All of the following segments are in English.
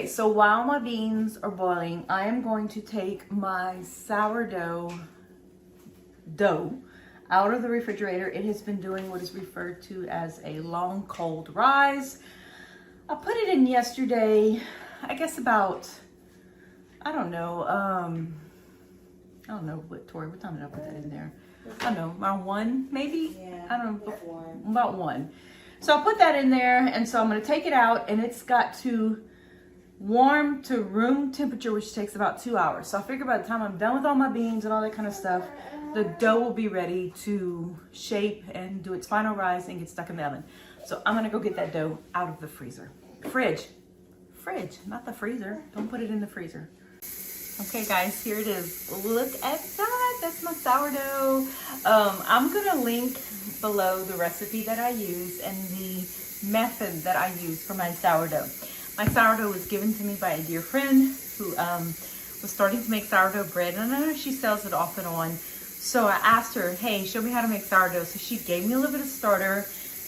so while my beans are boiling, I am going to take my sourdough dough out of the refrigerator. It has been doing what is referred to as a long cold rise. I put it in yesterday, I guess about, I don't know what, Tori, what time did I put that in there? I don't know, around 1 maybe? Yeah, I don't know, about 1. about 1. So I put that in there, and so I'm gonna take it out, and it's got to warm to room temperature, which takes about 2 hours. So I figure by the time I'm done with all my beans and all that kind of stuff, the dough will be ready to shape and do its final rise and get stuck in the oven. So I'm gonna go get that dough out of the freezer. Fridge, not the freezer. Don't put it in the freezer. Okay guys, here it is. Look at that, that's my sourdough. I'm gonna link below the recipe that I use and the method that I use for my sourdough. My sourdough was given to me by a dear friend who was starting to make sourdough bread, and I know she sells it off and on. So I asked her, hey, show me how to make sourdough. So she gave me a little bit of starter.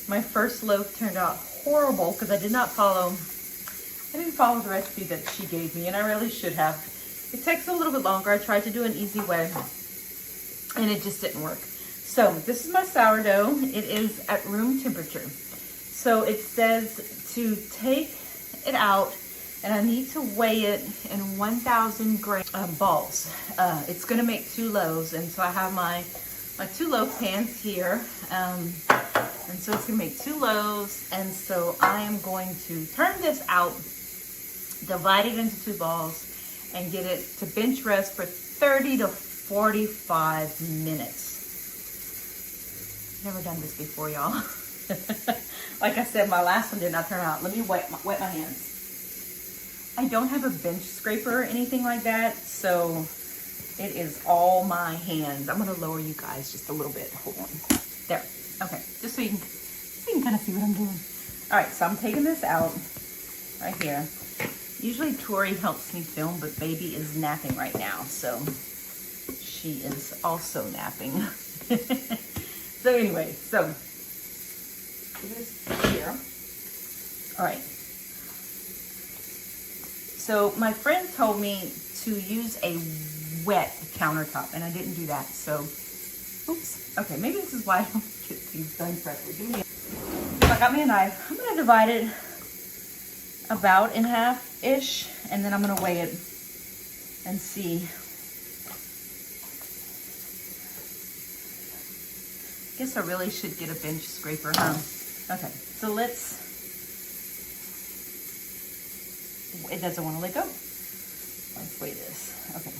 My first loaf turned out horrible because I didn't follow the recipe that she gave me, and I really should have. It takes a little bit longer. I tried to do an easy way, and it just didn't work. So this is my sourdough. It is at room temperature. So it says to take it out, and I need to weigh it in 1,000 gram balls. It's gonna make 2 loaves, and so I have my 2 loaf pans here, and so it's gonna make 2 loaves, and so I am going to turn this out, divide it into 2 balls, and get it to bench rest for 30 to 45 minutes. Never done this before, y'all. Like I said, my last one did not turn out. Let me wet my hands. I don't have a bench scraper or anything like that, so it is all my hands. I'm gonna lower you guys just a little bit. Hold on. There. Okay. Just so you can kind of see what I'm doing. All right. So I'm taking this out right here. Usually Tori helps me film, but baby is napping right now, so she is also napping. So anyway, so this here. All right. So my friend told me to use a wet countertop, and I didn't do that. So, oops. Okay, maybe this is why I don't get things done correctly. So I got me a knife. I'm gonna divide it about in half-ish, and then I'm gonna weigh it and see. I guess I really should get a bench scraper, huh? Okay, so it doesn't want to let go. Let's weigh this. Okay.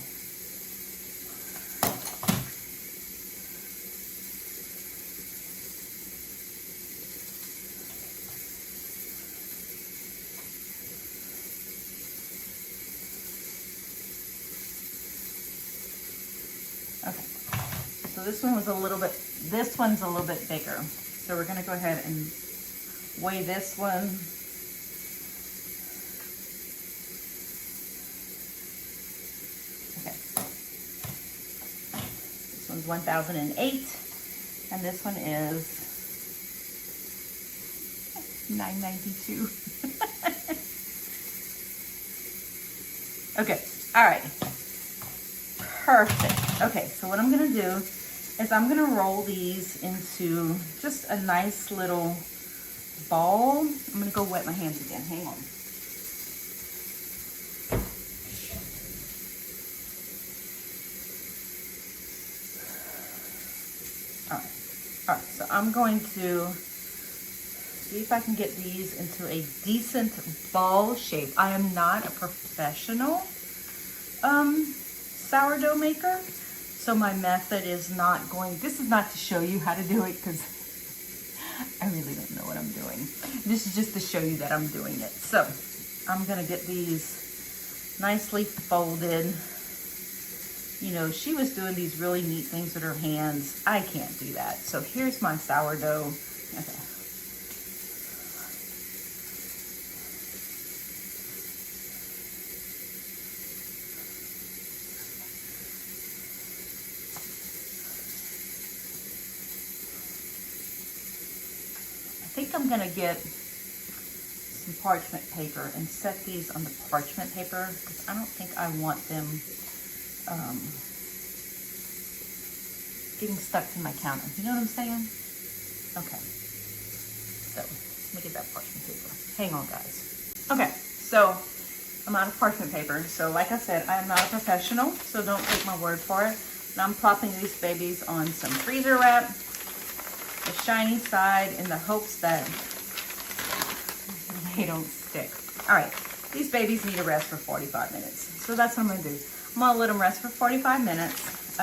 Okay. So this one's a little bit bigger. So we're gonna go ahead and weigh this one. Okay. This one's 1,008, and this one is 992. Okay, all right. Perfect. Okay, so what I'm gonna do is I'm gonna roll these into just a nice little ball. I'm gonna go wet my hands again, hang on. All right, so I'm going to see if I can get these into a decent ball shape. I am not a professional sourdough maker, so my method is not going, this is not to show you how to do it because I really don't know what I'm doing. This is just to show you that I'm doing it. So I'm gonna get these nicely folded. You know, she was doing these really neat things with her hands. I can't do that. So here's my sourdough. Okay. I think I'm gonna get some some parchment paper and set these on the parchment paper because I don't think I want them getting stuck to my counter. You know what I'm saying? Okay. So let me get that parchment paper. Hang on, guys. Okay, so I'm out of parchment paper. So like I said, I am not a professional, so don't take my word for it. And I'm plopping these babies on some freezer wrap, the shiny side, in the hopes that they don't stick. All right, these babies need a rest for 45 minutes. So that's what I'm gonna do. I'm gonna let them rest for 45 minutes.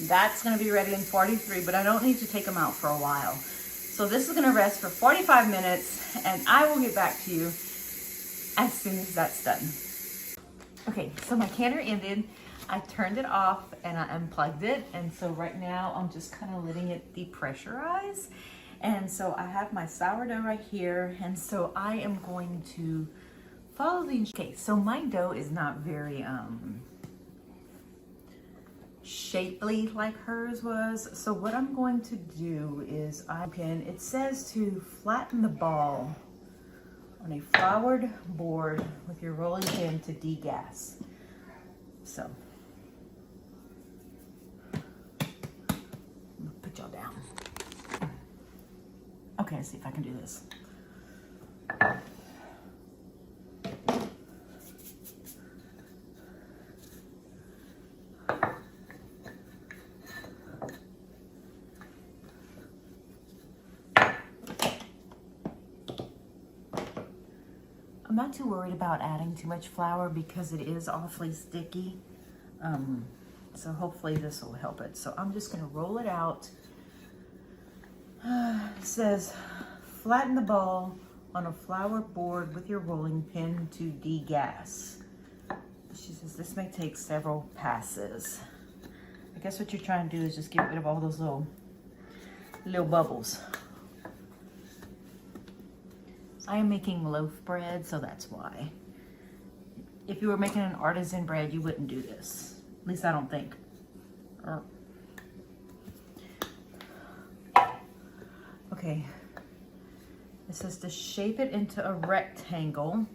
That's gonna be ready in 43, but I don't need to take them out for a while. So this is gonna rest for 45 minutes and I will get back to you as soon as that's done. Okay, so my canner ended. I turned it off and I unplugged it. And so right now I'm just kind of letting it depressurize. And so I have my sourdough right here. And so I am going to follow the, okay, so my dough is not very shapely like hers was. So what I'm going to do is it says to flatten the ball on a floured board with your rolling pin to degas. So I'm gonna put y'all down. Okay, let's see if I can do this. I'm not too worried about adding too much flour because it is awfully sticky. So hopefully this will help it. So I'm just gonna roll it out. It says, flatten the ball on a flour board with your rolling pin to degas. She says this may take several passes. I guess what you're trying to do is just get rid of all those little bubbles. I am making loaf bread, so that's why. If you were making an artisan bread, you wouldn't do this. At least I don't think. Okay. It says to shape it into a rectangle.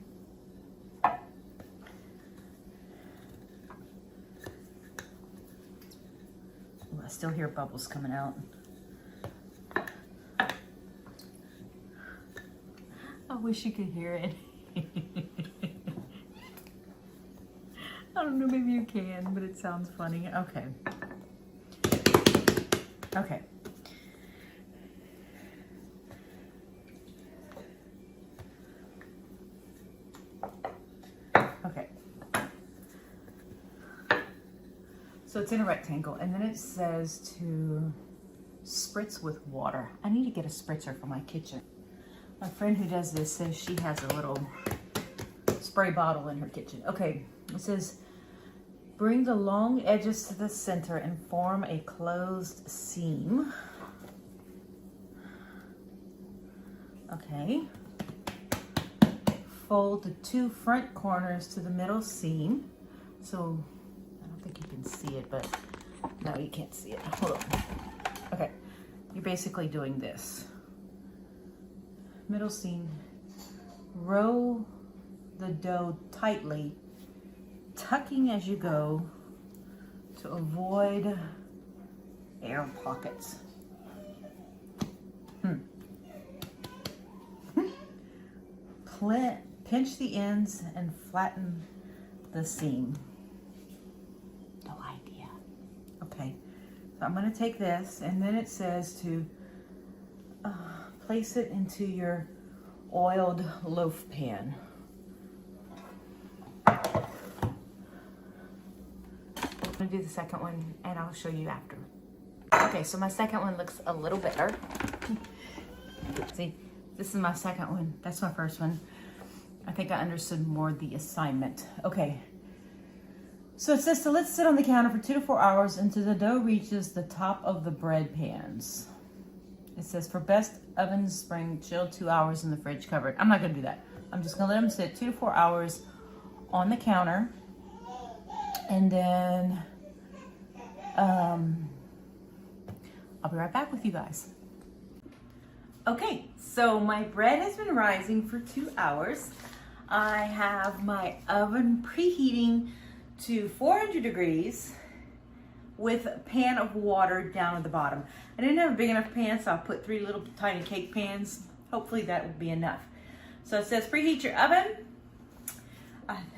Ooh, I still hear bubbles coming out. I wish you could hear it. I don't know, maybe you can, but it sounds funny. Okay. Okay. Okay. So it's in a rectangle, and then it says to spritz with water. I need to get a spritzer for my kitchen. My friend who does this says she has a little spray bottle in her kitchen. Okay, it says, bring the long edges to the center and form a closed seam. Okay. Fold the two front corners to the middle seam. So, I don't think you can see it, but no, you can't see it. Hold on. Okay, you're basically doing this. Middle seam, roll the dough tightly, tucking as you go to avoid air pockets. Pinch the ends and flatten the seam. No idea. Okay, so I'm going to take this, and then it says to place it into your oiled loaf pan. I'm gonna do the second one and I'll show you after. Okay, so my second one looks a little better. See, this is my second one. That's my first one. I think I understood more the assignment. Okay. So it says to let sit on the counter for 2 to 4 hours until the dough reaches the top of the bread pans. It says for best oven spring, chilled 2 hours in the fridge covered. I'm not gonna do that. I'm just gonna let them sit 2 to 4 hours on the counter. And then I'll be right back with you guys. Okay, so my bread has been rising for 2 hours. I have my oven preheating to 400 degrees with a pan of water down at the bottom. I didn't have a big enough pan, so I put 3 little tiny cake pans. Hopefully that will be enough. So it says preheat your oven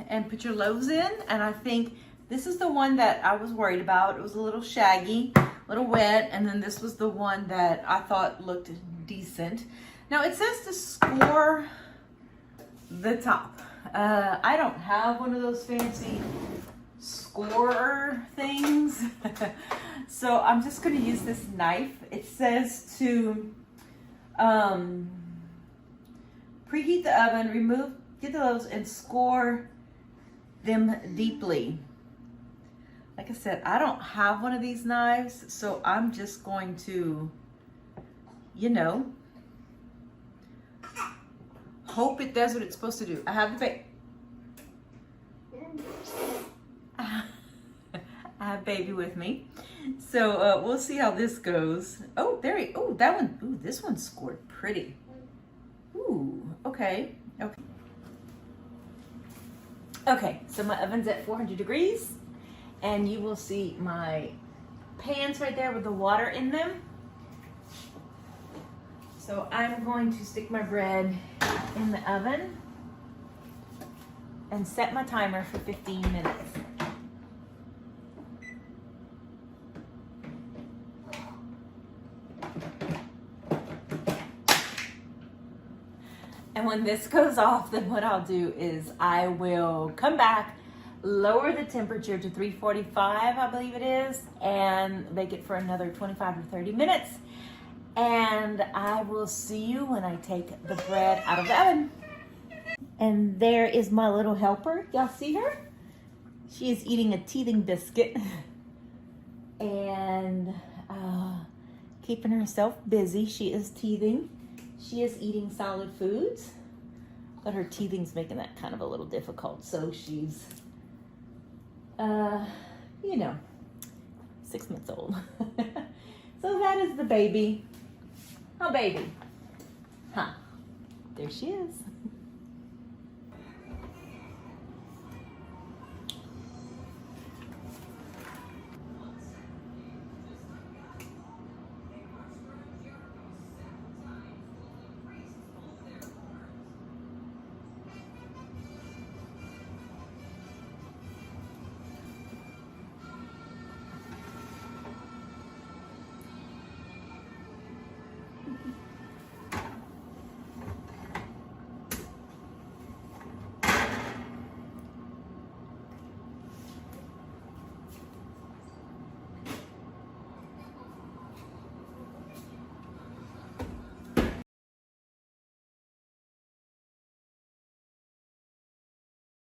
and put your loaves in. And I think this is the one that I was worried about. It was a little shaggy, a little wet, and then this was the one that I thought looked decent. Now it says to score the top. I don't have one of those fancy scorer things. So I'm just going to use this knife. It says to preheat the oven, get the loaves and score them deeply. Like I said, I don't have one of these knives, so I'm just going to, you know, hope it does what it's supposed to do. I have the I have baby with me, so we'll see how this goes. Oh, that one. Ooh, this one scored pretty. Ooh, okay. Okay, so my oven's at 400 degrees, and you will see my pans right there with the water in them. So I'm going to stick my bread in the oven and set my timer for 15 minutes. And when this goes off, then what I'll do is I will come back, lower the temperature to 345, I believe it is, and bake it for another 25 or 30 minutes. And I will see you when I take the bread out of the oven. And there is my little helper. Y'all see her? She is eating a teething biscuit and keeping herself busy. She is teething. She is eating solid foods, but her teething's making that kind of a little difficult. So she's, you know, 6 months old. So that is the baby. Oh, baby. Huh. There she is.